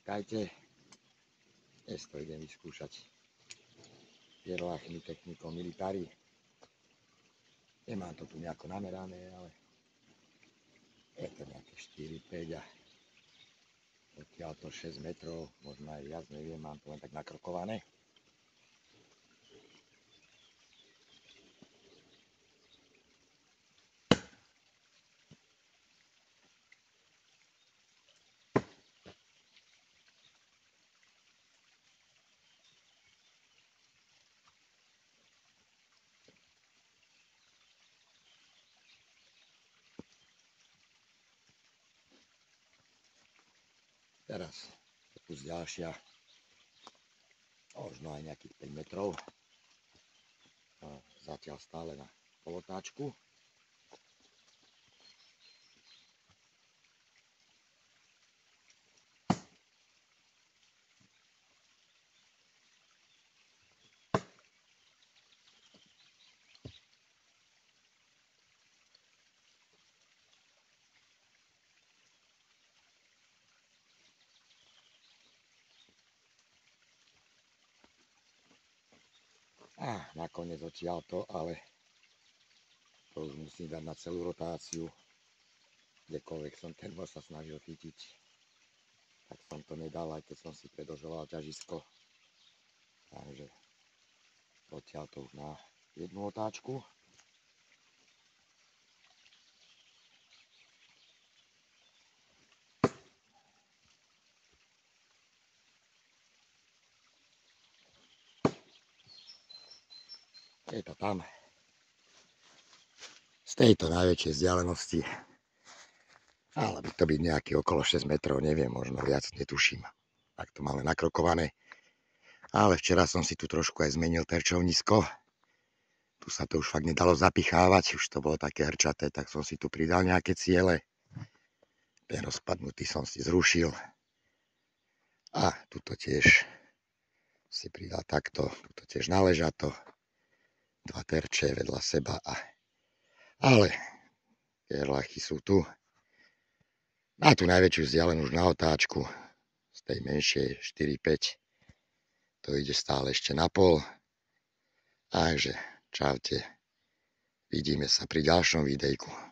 Čakajte, dnes to idem vyskúšať Pierlachmi technikou militari. Nemám to tu nejako namerané, ale je to nejaké 4, 5 a odtiaľ to 6 metrov, možno aj viac, neviem, mám to len tak nakrokované. Teraz kus ďalšia, možno aj nejakých 5 metrov. Zatiaľ stále na polotáčku. A nakoniec odtiaľto, ale to už musím dať na celú rotáciu. Kdekoľvek som ten most sa snažil chytiť, tak som to nedal, aj keď som si predĺžoval ťažisko. Takže odtiaľto už na jednu otáčku. Je to tam. Z tejto najväčšej vzdialenosti. Ale by to byť nejaký okolo 6 metrov, neviem, možno viac, netuším. Tak to máme nakrokované. Ale včera som si tu trošku aj zmenil terčovnisko. Tu sa to už fakt nedalo zapichávať, už to bolo také hrčaté, tak som si tu pridal nejaké ciele. Ten rozpadnutý som si zrušil. A tuto tiež si pridal takto, tuto tiež naležato. 2 terče vedľa seba. Ale Pierlachy sú tu. Na tú najväčšiu vzdialenú už na otáčku. Z tej menšej 4-5. To ide stále ešte na pol. Takže čaute. Vidíme sa pri ďalšom videjku.